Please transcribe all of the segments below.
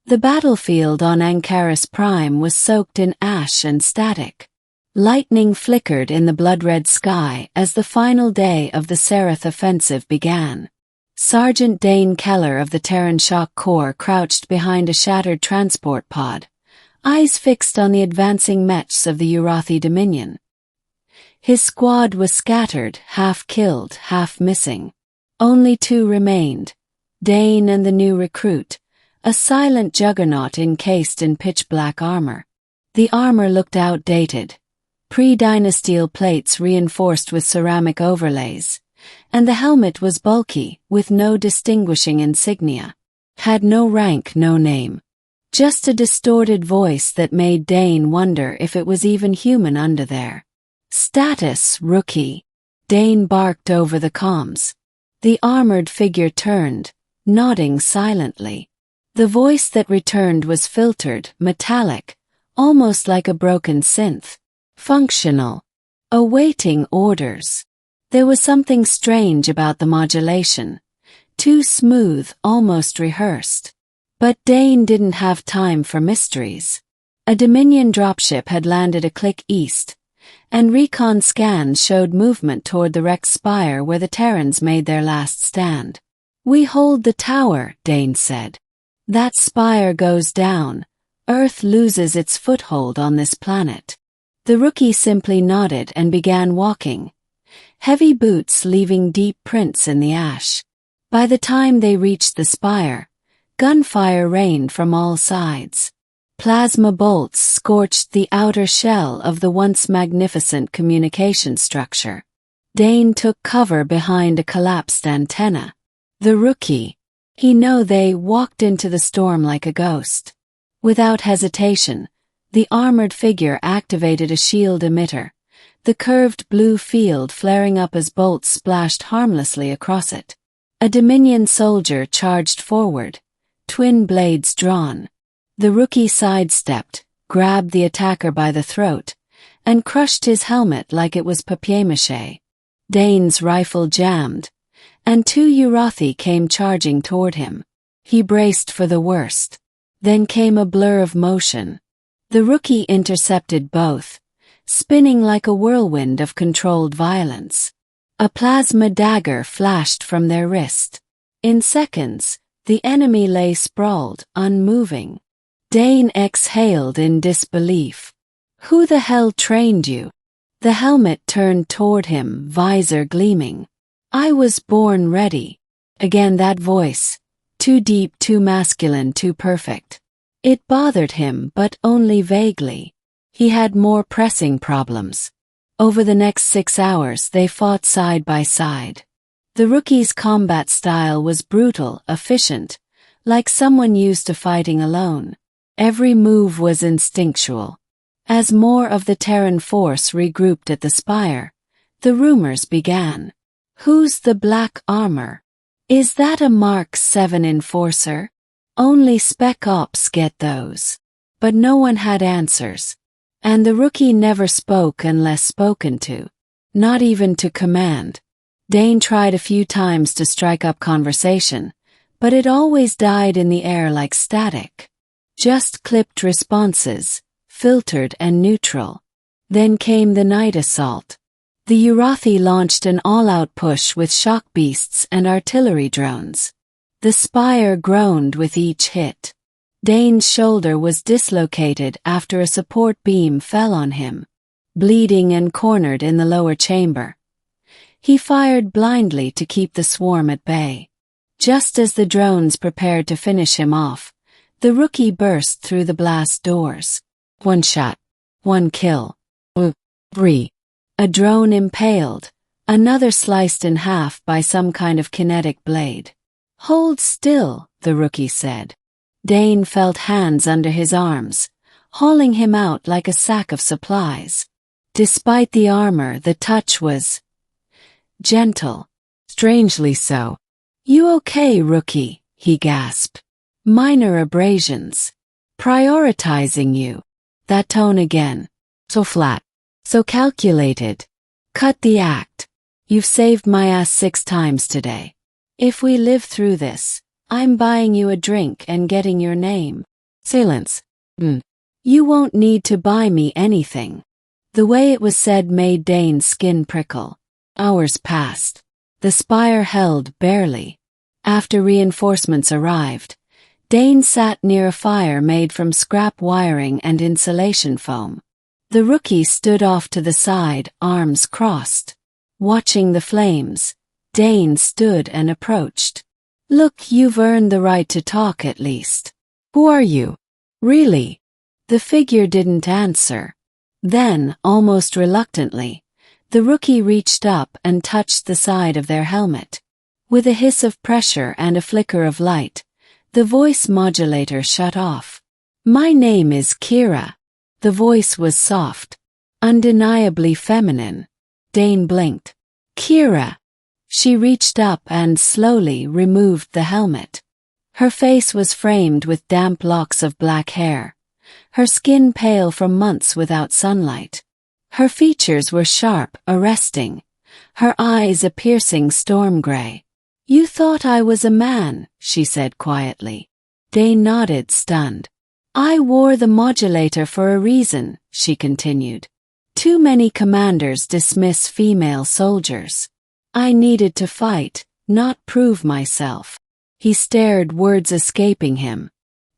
The battlefield on Ancharis Prime was soaked in ash and static. Lightning flickered in the blood-red sky as the final day of the Seraph offensive began. Sergeant Dane Keller of the Terran Shock Corps crouched behind a shattered transport pod, eyes fixed on the advancing mechs of the Urathi Dominion. His squad was scattered, half killed, half missing. Only 2 remained, Dane and the new recruit, a silent juggernaut encased in pitch-black armor. The armor looked outdated, pre-dynastial plates reinforced with ceramic overlays, and the helmet was bulky, with no distinguishing insignia. Had no rank, no name. Just a distorted voice that made Dane wonder if it was even human under there. "Status, rookie," Dane barked over the comms. The armored figure turned, nodding silently. The voice that returned was filtered, metallic, almost like a broken synth. Functional. Awaiting orders. There was something strange about the modulation. Too smooth, almost rehearsed. But Dane didn't have time for mysteries. A Dominion dropship had landed a click east, and recon scans showed movement toward the wrecked spire where the Terrans made their last stand. "We hold the tower," Dane said. "That spire goes down, Earth loses its foothold on this planet." The rookie simply nodded and began walking, heavy boots leaving deep prints in the ash. By the time they reached the spire, gunfire rained from all sides. Plasma bolts scorched the outer shell of the once magnificent communication structure. Dane took cover behind a collapsed antenna. The rookie, they walked into the storm like a ghost. Without hesitation, the armored figure activated a shield emitter, the curved blue field flaring up as bolts splashed harmlessly across it. A Dominion soldier charged forward, twin blades drawn. The rookie sidestepped, grabbed the attacker by the throat, and crushed his helmet like it was papier-mâché. Dane's rifle jammed, and 2 Urathi came charging toward him. He braced for the worst. Then came a blur of motion. The rookie intercepted both, spinning like a whirlwind of controlled violence. A plasma dagger flashed from their wrist. In seconds, the enemy lay sprawled, unmoving. Dane exhaled in disbelief. "Who the hell trained you?" The helmet turned toward him, visor gleaming. "I was born ready." Again that voice. Too deep, too masculine, too perfect. It bothered him, but only vaguely. He had more pressing problems. Over the next 6 hours they fought side by side. The rookie's combat style was brutal, efficient, like someone used to fighting alone. Every move was instinctual. As more of the Terran force regrouped at the spire, the rumors began. "Who's the black armor? Is that a Mark 7 enforcer? Only Spec Ops get those." But no one had answers. And the rookie never spoke unless spoken to. Not even to command. Dane tried a few times to strike up conversation, but it always died in the air like static. Just clipped responses, filtered and neutral. Then came the night assault. The Urathi launched an all-out push with shock beasts and artillery drones. The spire groaned with each hit. Dane's shoulder was dislocated after a support beam fell on him, bleeding and cornered in the lower chamber. He fired blindly to keep the swarm at bay. Just as the drones prepared to finish him off, the rookie burst through the blast doors. 1 shot. 1 kill. 3. A drone impaled, another sliced in half by some kind of kinetic blade. "Hold still," the rookie said. Dane felt hands under his arms, hauling him out like a sack of supplies. Despite the armor, the touch was gentle. Strangely so. "You okay, rookie?" he gasped. "Minor abrasions. Prioritizing you." That tone again. So flat. So calculated. "Cut the act. You've saved my ass 6 times today. If we live through this, I'm buying you a drink and getting your name." Silence. You won't need to buy me anything. The way it was said made Dane's skin prickle. Hours passed. The spire held barely. After reinforcements arrived, Dane sat near a fire made from scrap wiring and insulation foam. The rookie stood off to the side, arms crossed. Watching the flames, Dane stood and approached. Look, you've earned the right to talk at least. Who are you? Really? The figure didn't answer. Then, almost reluctantly, the rookie reached up and touched the side of their helmet. With a hiss of pressure and a flicker of light, the voice modulator shut off. My name is Kira. The voice was soft, undeniably feminine. Dane blinked. Kira. She reached up and slowly removed the helmet. Her face was framed with damp locks of black hair, her skin pale from months without sunlight. Her features were sharp, arresting, her eyes a piercing storm gray. You thought I was a man, she said quietly. Dane nodded, stunned. I wore the modulator for a reason, she continued. Too many commanders dismiss female soldiers. I needed to fight, not prove myself. He stared, words escaping him.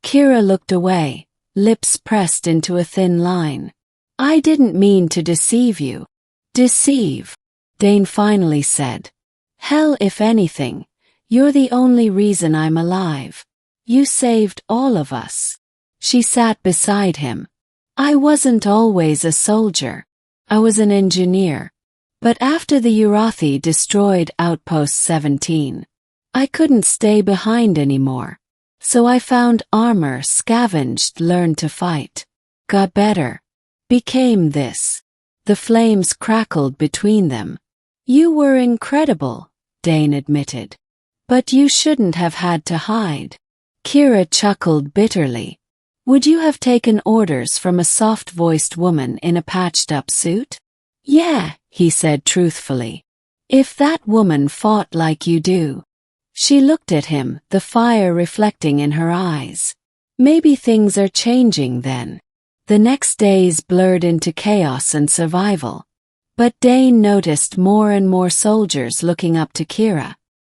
Kira looked away, lips pressed into a thin line. I didn't mean to deceive you. Deceive, Dane finally said. Hell, if anything, you're the only reason I'm alive. You saved all of us. She sat beside him. I wasn't always a soldier. I was an engineer. But after the Urathi destroyed Outpost 17, I couldn't stay behind anymore. So I found armor, scavenged, learned to fight. Got better. Became this. The flames crackled between them. You were incredible, Dane admitted. But you shouldn't have had to hide. Kira chuckled bitterly. Would you have taken orders from a soft-voiced woman in a patched-up suit? Yeah, he said truthfully. If that woman fought like you do. She looked at him, the fire reflecting in her eyes. Maybe things are changing then. The next days blurred into chaos and survival. But Dane noticed more and more soldiers looking up to Kira.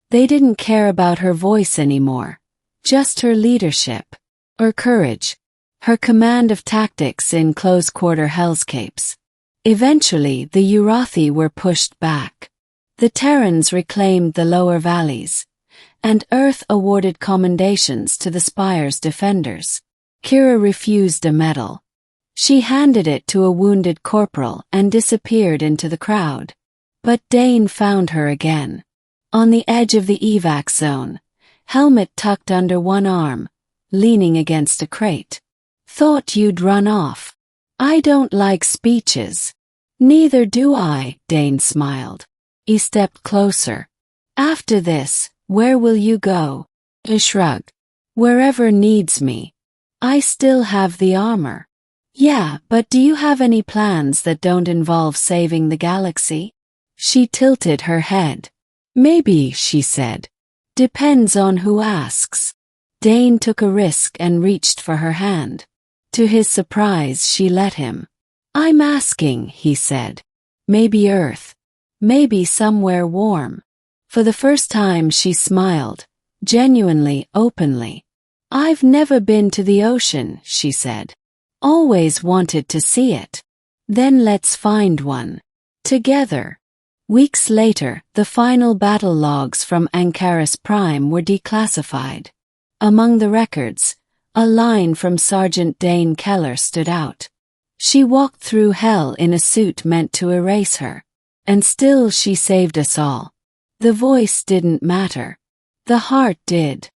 They didn't care about her voice anymore. Just her leadership. Her courage. Her command of tactics in close-quarter hellscapes. Eventually, the Urathi were pushed back. The Terrans reclaimed the lower valleys, and Earth awarded commendations to the Spire's defenders. Kira refused a medal. She handed it to a wounded corporal and disappeared into the crowd. But Dane found her again. On the edge of the evac zone, helmet tucked under one arm, leaning against a crate. Thought you'd run off. I don't like speeches. Neither do I, Dane smiled. He stepped closer. After this, where will you go? He shrugged. Wherever needs me. I still have the armor. Yeah, but do you have any plans that don't involve saving the galaxy? She tilted her head. Maybe, she said. Depends on who asks. Dane took a risk and reached for her hand. To his surprise, she let him. I'm asking, he said. Maybe Earth. Maybe somewhere warm. For the first time she smiled, genuinely, openly. I've never been to the ocean, she said. Always wanted to see it. Then let's find one. Together. Weeks later, the final battle logs from Ankaris Prime were declassified. Among the records, a line from Sergeant Dane Keller stood out. She walked through hell in a suit meant to erase her. And still she saved us all. The voice didn't matter. The heart did.